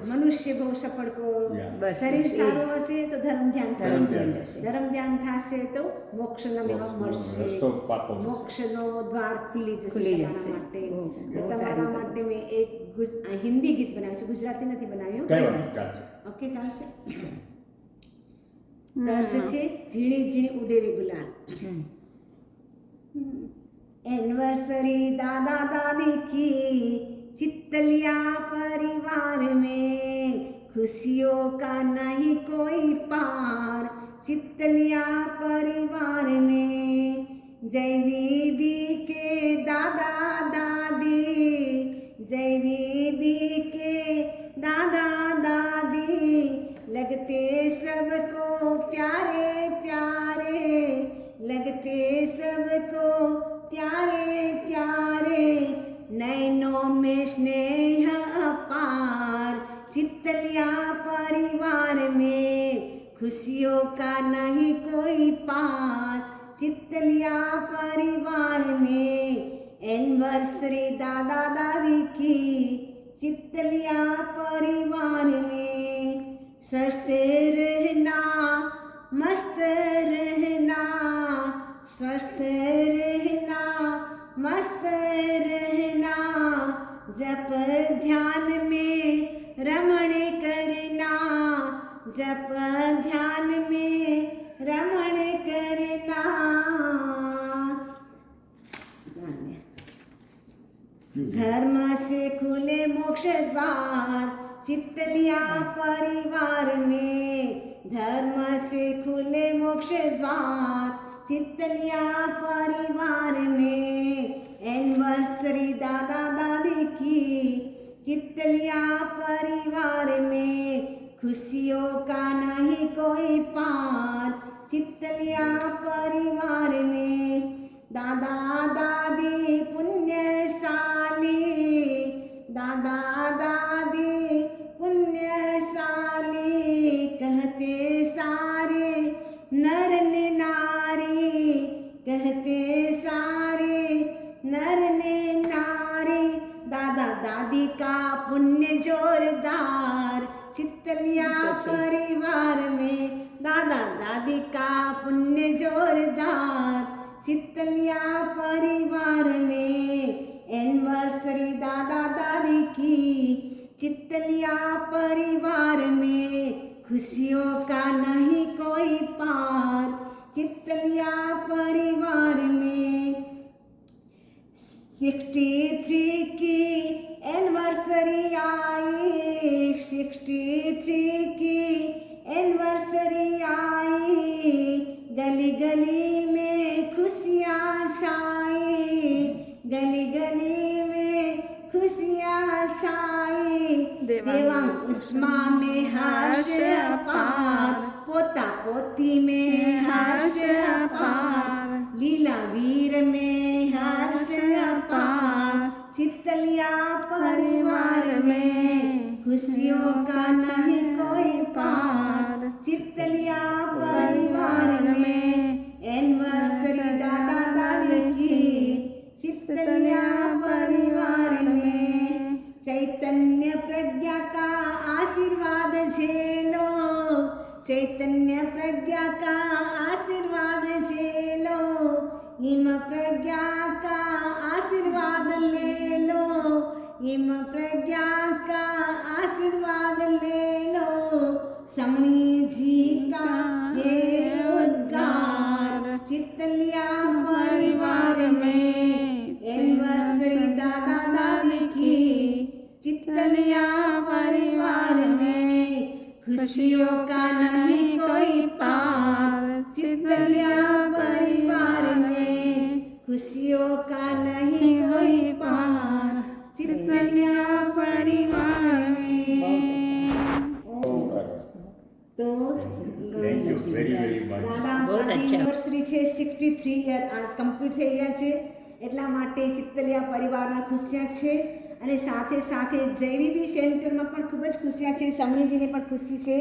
મનુષ્ય બહુ સફળ કો શરીર સારું હશે તો ધર્મ ધ્યાન થશે, ધર્મ ધ્યાન થશે તો મોક્ષનો મેળો મળશે, મોક્ષનો દ્વાર ખુલી જશે તમારા માટે. તો તમારા માટે મેં એક હિન્દી ગીત બનાવ્યું છે, ગુજરાતી નથી બનાવ્યું. ઓકે, ચાલશે. તર્જ છે ઝીણી ઝીણી ઉડેરી ગુલાલ. एनिवर्सरी दादा दादी की, चित्तलिया परिवार में खुशियों का नहीं कोई पार. चित्तलिया परिवार में जय वीबी के दादा दादी, जय वीबी के दादा दादी, लगते सबको प्यारे प्यारे, लगते सबको प्यारे प्यारे, नैनों में स्नेह अपार. चित्तलिया परिवार में खुशियों का नहीं कोई पार. चित्तलिया परिवार में एनिवर्सरी दादा दादी की, चित्तलिया परिवार में स्वस्थ रहना मस्त रहना, स्वस्थ रहना मस्त रहना, जप ध्यान में रमण करना, जप ध्यान में रमण करना. धर्म से खुले मोक्ष द्वार. चित्तलिया परिवार में धर्म से खुले मोक्ष द्वार. चित्तलिया परिवार में एनिवर्सरी दादा दादी की, चित्तलिया परिवार में खुशियों का नहीं कोई पार. चित्तलिया परिवार में दादा दादी पुण्यशाली, दादा दादी पुण्यशाली, कहते सारे नर नारी, कहते सारे नर नारी. दादा दादी का पुण्य जोरदार. चित्तलिया परिवार में दादा दादी का पुण्य जोरदार. चित्तलिया परिवार में एनिवर्सरी दादा दादी की, चित्तलिया परिवार में खुशियों का नहीं कोई पार. चित्तलिया परिवार में 63 की एनिवर्सरी आई, 63 की एनिवर्सरी आई. गली गली में खुशियाँ छाई, गली गली में खुशियाँ छाई. देवांग उस्मा में हर्ष अपार, पोता पोती में हर्ष अपार, लीला वीर में हर्ष अपार. चित्तलिया परिवार में खुशियों का नहीं कोई पार. चित्तलिया परिवार में एनिवर्सरी दादा दादी की, चित्तलिया परिवार में चैतन्य प्रज्ञा का आशीर्वाद झेलो, चैतन्य प्रज्ञा का आशीर्वाद झेलो. हिम प्रज्ञा का आशीर्वाद ले लो, हिम प्रज्ञा का आशीर्वाद ले लो. समणी जी का ये उद्गार. चित्तलिया परिवार में एनिवर्सरी दादा दादी की, चित्तलिया परिवार में खुशियों का नहीं कोई पार. चित्तलिया परिवार में खुशियों का नहीं कोई पार. चित्तलिया परिवार में. तो એનિવર્સરી છે 63 યર આજ કમ્પ્લીટ થઈ ગયા છે, એટલા માટે ચિત્તલિયા પરિવારમાં ખુશિયા છે. અને સાથે સાથે જયવીબી સેન્ટરમાં પણ ખૂબ જ ખુશિયા છે. સમણીજીને પણ ખુશી છે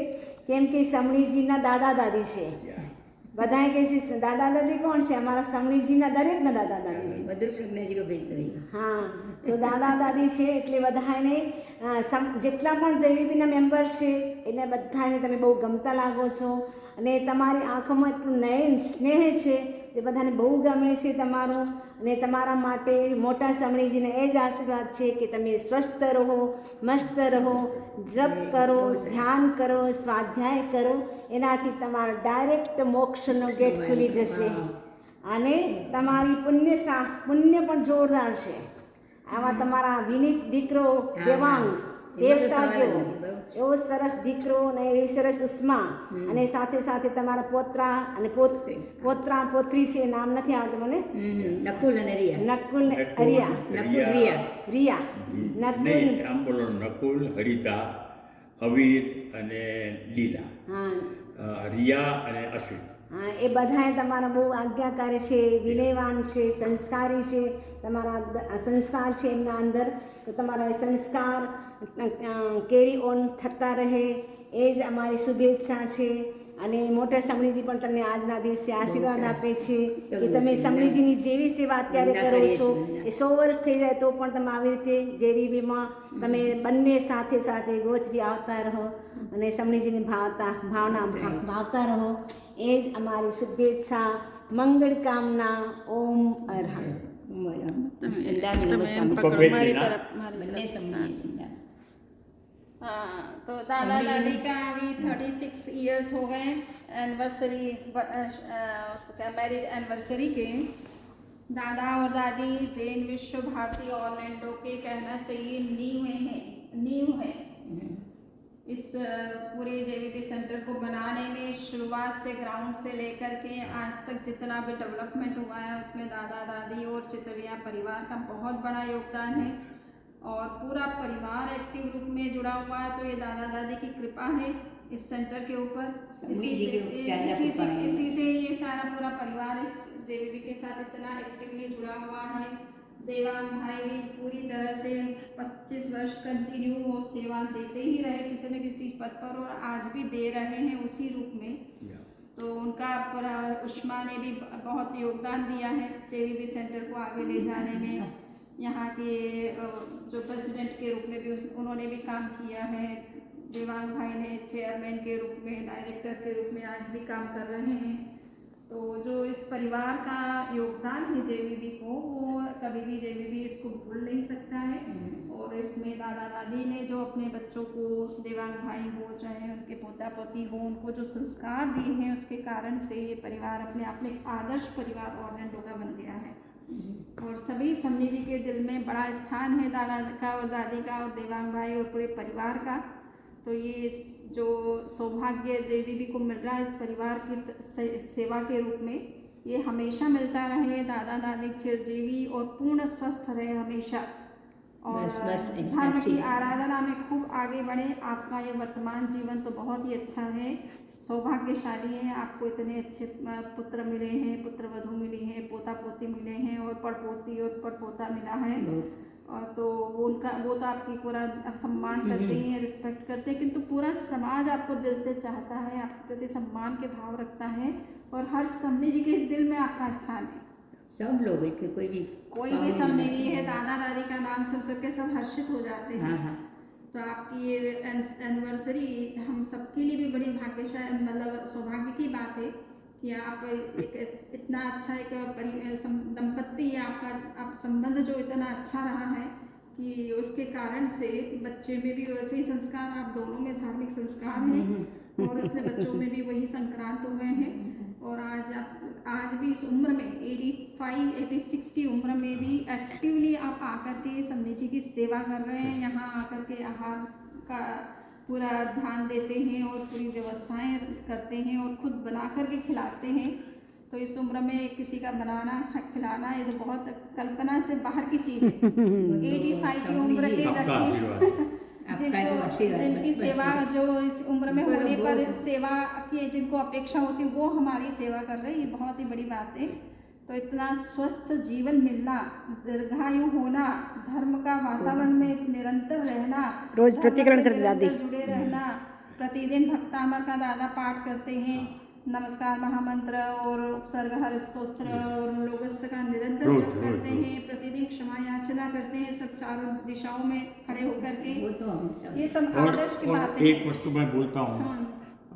કેમ કે સમણીજીના દાદા દાદી છે. બધાએ કહે છે દાદા દાદી કોણ છે? અમારા સમણીજીના દરેકના દાદા દાદી છે. મધુર પ્રજ્ઞાજી કો ભેજ દો. હા, તો દાદા દાદી છે એટલે બધાને જેટલા પણ જેવીબીના મેમ્બર છે એને બધાને તમે બહુ ગમતા લાગો છો અને તમારી આંખોમાં એટલું નયન સ્નેહ છે તે બધાને બહુ ગમે છે તમારું. અને તમારા માટે મોટા સમણીજીને એ જ આશીર્વાદ છે કે તમે સ્વસ્થ રહો, મસ્ત રહો, જપ કરો, ધ્યાન કરો, સ્વાધ્યાય કરો, એનાથી તમારા ડાયરેક્ટ મોક્ષનો ગેટ ખુલી જશે અને તમારી પુણ્ય પણ જોરદાર છે. આમાં તમારા વિનીત દીકરો દેવાંગ દેવતા જેવો એવો સરસ દીકરો અને એવી સરસ ઉષ્મા અને સાથે સાથે તમારા પોતરા અને પોત્રી છે, નામ નથી આવતું મને. નકુલ અને રિયા. નકુલ રિયા નકુલ, હરિતા, અવીર અને લીલા. રિયા અને અશ્વિન. હા, એ બધાએ તમારા બહુ આજ્ઞાકારી છે, વિનયવાન છે, સંસ્કારી છે. તમારા સંસ્કાર છે એમના અંદર, તો તમારા સંસ્કાર કેરી ઓન થતા રહે એ જ અમારી શુભેચ્છા છે. અને મોટા સમણીજી પણ તમને આજના દિવસે આશીર્વાદ આપે છે કે તમે સમણીજીની જેવી સેવા અત્યારે કરો છો એ 100 વર્ષ થઈ જાય તો પણ તમે આવી રીતે જેવીબીમાં તમે બંને સાથે સાથે ગોચરી આવતા રહો અને સમણીજીની ભાવતા રહો. એ જ અમારી શુભેચ્છા, મંગળ કામના. ઓમ અરહં. हाँ, तो दादा दादी का अभी 36 इयर्स हो गए एनिवर्सरी, उसको क्या मैरिज एनिवर्सरी के. दादा और दादी जैन विश्व भारती ऑर्लैंडो के कहना चाहिए नींव है इस पूरे जेवीपी सेंटर को बनाने में. शुरुआत से ग्राउंड से लेकर के आज तक जितना भी डेवलपमेंट हुआ है उसमें दादा दादी और चितड़िया परिवार का बहुत बड़ा योगदान है और पूरा परिवार एक्टिव रूप में जुड़ा हुआ है. तो ये दादा दादी की कृपा है इस सेंटर के ऊपर. इसी से ये सारा पूरा परिवार इस जेवीपी के साथ इतना एक्टिवली जुड़ा हुआ है. देवांग भाई भी पूरी तरह से 25 वर्ष कंटिन्यू वो सेवा देते ही रहे किसी न किसी पद पर और आज भी दे रहे हैं उसी रूप में. तो उनका पूरा उष्मा ने भी बहुत योगदान दिया है जेवीबी सेंटर को आगे ले जाने में. यहाँ के जो प्रेसिडेंट के रूप में भी उन्होंने भी काम किया है. देवांग भाई ने चेयरमैन के रूप में, डायरेक्टर के रूप में आज भी काम कर रहे हैं. तो जो इस परिवार का योगदान है जेवीबी को, वो कभी भी जेवीबी इसको भूल नहीं सकता है. और इसमें दादा दादी ने जो अपने बच्चों को, देवांग भाई हो चाहे उनके पोता पोती हो, उनको जो संस्कार दिए हैं उसके कारण से ये परिवार अपने आप में एक आदर्श परिवार ऑर्लैंडो का बन गया है. और सभी समनी जी के दिल में बड़ा स्थान है दादा का और दादी का और देवांग भाई और पूरे परिवार का. तो ये जो सौभाग्य जेवीबी को मिल रहा है इस परिवार की सेवा के रूप में, ये हमेशा मिलता रहे. दादा दादी चिरजीवी और पूर्ण स्वस्थ रहे हमेशा और धर्म की आराधना में खूब आगे बढ़े. आपका ये वर्तमान जीवन तो बहुत ही अच्छा है, सौभाग्यशाली है. आपको इतने अच्छे पुत्र मिले हैं, पुत्र वधू मिली हैं, पोता पोती मिले हैं और पड़पोती और पड़पोता मिला है. और तो वो तो आपकी पूरा सम्मान करते हैं, रिस्पेक्ट करते हैं. किंतु पूरा समाज आपको दिल से चाहता है, आपके प्रति सम्मान के भाव रखता है और हर समनी जी के दिल में आपका स्थान है. सब लोग कोई भी समनी जी है, दादा दादी का नाम सुन करके सब हर्षित हो जाते हैं. तो आपकी ये एनिवर्सरी हम सबके लिए भी बड़ी भाग्यशाली, मतलब सौभाग्य की बात है कि आप एक इतना अच्छा एक दंपत्ति आप संबंध जो इतना अच्छा रहा है कि उसके कारण से बच्चे में भी वैसे ही संस्कार, आप दोनों में धार्मिक संस्कार हैं और उसने बच्चों में भी वही संक्रांत हुए हैं. और आज भी इस उम्र में 85-86 की उम्र में भी एक्टिवली आप आकर के समनी जी की सेवा कर रहे हैं. यहाँ आकर के आहार का पूरा ध्यान देते हैं और पूरी व्यवस्थाएं करते हैं और खुद बना कर के खिलाते हैं. तो इस उम्र में किसी का बनाना खिलाना ये तो बहुत कल्पना से बाहर की चीज़ है. 85 की उम्र के जिनकी सेवा जो इस उम्र में होने पर सेवा की जिनको अपेक्षा होती है वो हमारी सेवा कर रहे हैं, ये बहुत ही बड़ी बात है. तो इतना स्वस्थ जीवन मिलना, दीर्घायु होना, धर्म का वातावरण में निरंतर रहना, रोज प्रतिकरण करते दादी जुड़े रहना, प्रतिदिन भक्तामर का दादा पाठ करते हैं नमस्कार महामंत्र और उपसर्ग हर स्तोत्र और लोगस्य का निरंतर रोज, जप रोज, करते रोज। हैं, प्रतिदिन क्षमा याचना करते हैं, सब चारों दिशाओं में खड़े होकर के। वो तो हम सब ये सब और आदर्श की बातें એક हैं। વસ્તુ મેં બોલતા હું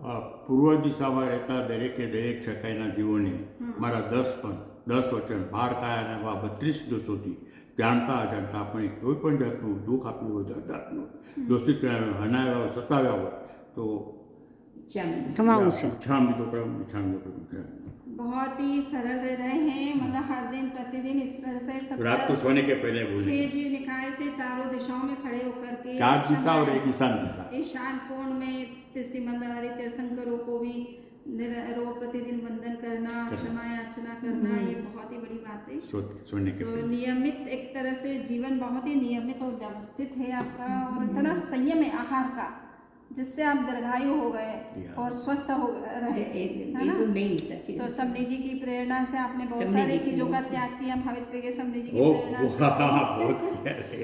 हाँ, પૂર્વ દિશામાં રહેતા દરેકે દરેક છકાઈના જીવોને મારા 10 વચન બાર કાયાના એવા 32 દોષોથી જાણતા અજાણતા આપણે કોઈ પણ જાતનું દુઃખ આપ્યું હોય જાતનું દોષિત કર્યા હોય હનાવ્યા હોય સતાવ્યા હોય તો क्षमा क्षमाऊँ से છામી बहुत ही सरल हृदय हैं, मतलब हर दिन प्रतिदिन इस तरह से सब रात को सोने के पहले बोले 6 जीव निकाय से चारों दिशाओं में खड़े होकर के 4 दिशा और एक ईशान दिशा ईशान कोण में सिमंदरारी तीर्थंकरों को भी रोज प्रतिदिन वंदन करना, क्षमा याचना करना, ये बहुत ही बड़ी बात है। सोने के तो पहले नियमित एक तरह से जीवन बहुत ही नियमित और व्यवस्थित है आपका, और इतना संयम है आहार का जिससे आप दीर्घायु हो गए और स्वस्थ हो रहे, है ना? तो समनी जी की प्रेरणा से आपने बहुत सारी चीजों का त्याग किया, भवित्र के समनी जी की प्रेरणा से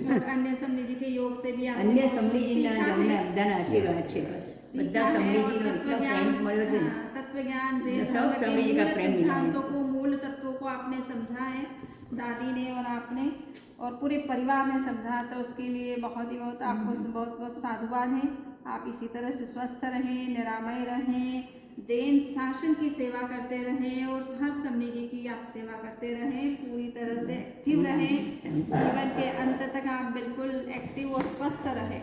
और अन्य समनी जी के योग से भी आपने अन्य बहुत સમલીજીના सीखा તમને है। બધાના આશીર્વાદ છે બસ બધા सीखा है और સમલીજીનો એટલો પ્રેમ મળ્યો છે ને तत्व ज्ञान जे सब धर्म के समझी का मूल प्रेम मिला है। सिद्धांतों को, मूल तत्वों को आपने समझा है, दादी ने और आपने और पूरे परिवार ने समझा, तो उसके लिए बहुत ही बहुत आपको बहुत बहुत साधुवाद है। आप इसी तरह से स्वस्थ रहें, निरामय रहें, जैन शासन की सेवा करते रहें और हर समनी जी की आप सेवा करते रहें, पूरी तरह से एक्टिव रहें, जीवन के अंत तक आप बिल्कुल एक्टिव और स्वस्थ रहें।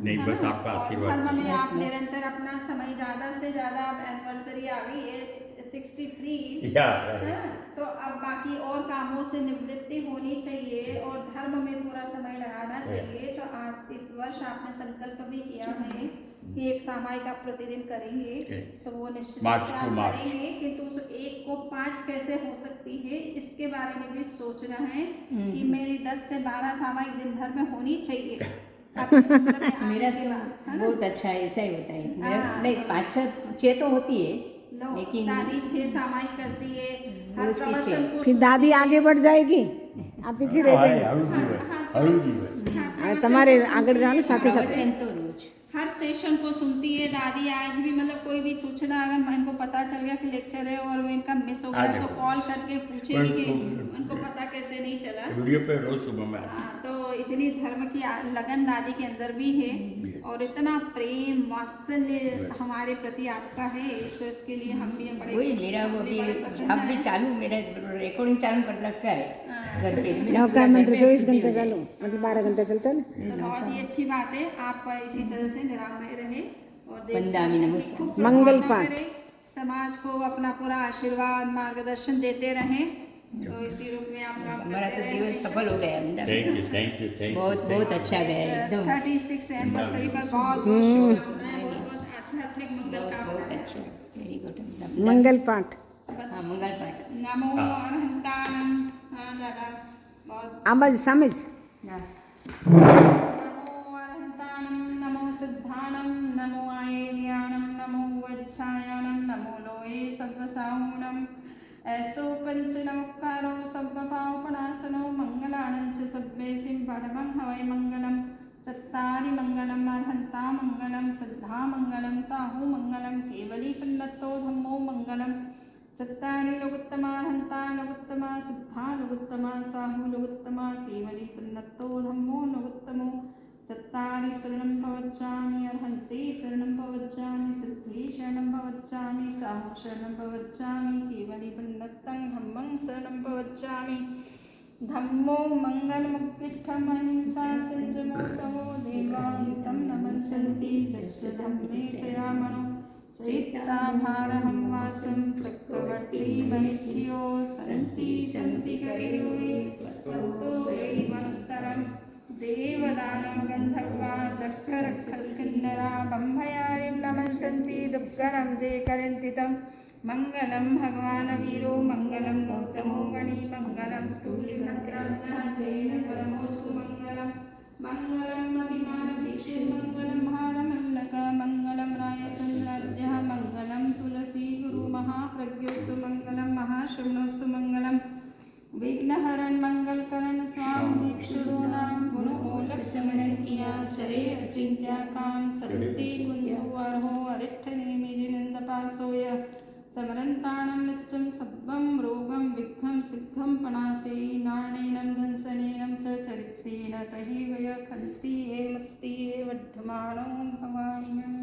नहीं है बस ना? आपका और आशीर्वाद धर्म में बस, आप बस। निरंतर अपना समय ज़्यादा से ज़्यादा, अब एनिवर्सरी आ गई है 63, या है ना? तो अब बाकी और कामों से निवृत्ति होनी चाहिए और धर्म में पूरा समय लगाना चाहिए। तो आज इस वर्ष आपने संकल्प भी किया है कि एक सामायिक आप प्रतिदिन करेंगे, तो वो निश्चित मार्च रूप से टू आप मार्च। करेंगे, किंतु उस 1 को 5 कैसे हो सकती है इसके बारे में भी सोचना है कि मेरी 10 से 12 सामायिक दिन भर में होनी चाहिए। आपके सूत्र में आने मेरा के तो बाद, है ना? बहुत अच्छा है, ऐसा ही होता है मेरा हाँ। नहीं 5-6 तो होती है लो, लेकिन दादी 6 सामायिक करती है, हर रोज की प्रवचन 6। को फिर दादी आगे बढ़ जाएगी, आप पीछे रह जाएंगे। हळू जीवन और तुम्हारे आगे जाओ ना साथ ही साथ। प्रवचन तो रोज हर सेशन को सुनती है दादी। आज भी मतलब कोई भी सूचना अगर इनको पता चल गया कि लेक्चर है और वो इनका मिस हो गया तो कॉल करके पूछेगी कि उनको पता कैसे नहीं चला। वीडियो पे रोज सुबह में आती तो इतनी धर्म की लगन दादी के अंदर भी है और इतना प्रेम वात्सल्य हमारे प्रति आपका है, तो इसके लिए हम भी बड़े वही मेरा वो भी अब भी चालू, मेरा रिकॉर्डिंग चालू कर रखा है घर पे नौका मंत्र 24 घंटे चालू, मतलब 12 घंटे चलता है ना। तो बहुत ही अच्छी बात है। आप इसी तरह से निरामय रहे और जैन वंदामी शासन की नमस्कार। खूब मंगल सराहना पाठ। करें, समाज को अपना पूरा आशीर्वाद मार्गदर्शन देते रहें। तो इसी रूप में आप काम हमारा करते तो जीवन रहें। सफल हो गया अंदर थैंक यू बहुत बहुत अच्छा गया एकदम 36 एनिवर्सरी पर बहुत बहुत शुभकामनाएं, बहुत बहुत आध्यात्मिक मंगल बहुत कामनाएं। अच्छा वेरी गुड मंगल पाठ। हाँ मंगल पाठ नमो अनंतानम। हाँ दादा बहुत आ बाजू सामे જ हाँ नमो अरहंतानम, नमो सिद्धानम, नमो आयर्याणम, नमो वज्रायाणम, नमो लोये सद्वसाहुणम। ऐसो पंच नमस्कारो सर्वपावपणासनो मंगलानं च सद्वेसिं परमं हवै मंगलम। चत्तारि मंगलम अरहंता मंगलम, सिद्धा मंगलम, साहु मंगलम, केवली पन्नतो धम्मो मंगलम। चत्तारि लोकोत्तमा अरहंता लोकोत्तमा, सिद्धा लोकोत्तमा, साहु लोकोत्तमा, केवली पन्नतो धम्मो लोकोत्तमो। चत्तारि शरणं भवज्जामि, अरहन्ते शरणं भवज्जामि, सिद्धे शरणं भवज्जामि, साहु शरणं भवज्जामि, केवली पन्नतं धम्मं शरणं भवज्जामि। धम्मो मंगलमुत्तिष्ठम् अहिंसा संयमोत्तमो देवायुतं नमस्सन्ति यस्य धम्मे शयामनो। चैत्ताभारहं वासं चक्रवर्ती वनिध्यो सन्ति सन्ति करिरुई तत्तो वैवनुत्तरम्। देवदानव गन्धर्वा चक्षरक्षस्किन्नरा बम्भयारिं नमस्सन्ति दुर्गणं जे करन्ति तं। मंगलम भगवान वीरो मंगलम गौतमो गणी मंगलम स्थूलिभद्राज्ञः जैन परमोऽस्तु मंगलम। मंगलम अभिमान भिक्षु मंगलम भारमल्लक मंगलम रायचन्द्राद्यः मंगलम तुलसी गुरु महाप्रज्ञोस्तु मंगलम महाश्रवणोस्तु मंगलम। विघ्नहरण मंगलकरण स्वामी भिक्षुरूणां गुणो लक्ष्मणं किया सरे अचिन्त्या कां सन्ति कुंजो अर्हो अरिष्ठ निमिजिनंद पासोय। समरन्ताणं नित्यं सद्वं रोगं विघ्नं सिद्धं पणासे नाणेनं धंसनेनं च चरित्रेण कहिवय खन्ति ये मत्ति ये वर्धमानो भवाम्यम्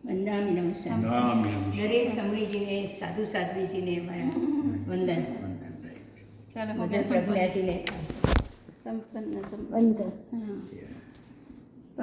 વંદામી નમસ્કાર. નામી નમસ્કાર. દરેક સમણીજીને સાધુ સાધ્વીજીને મારા વંદન. चलो हो બધા गया संपन्न પ્રજ્ઞાજીને संपन्न બંધ हाँ। तो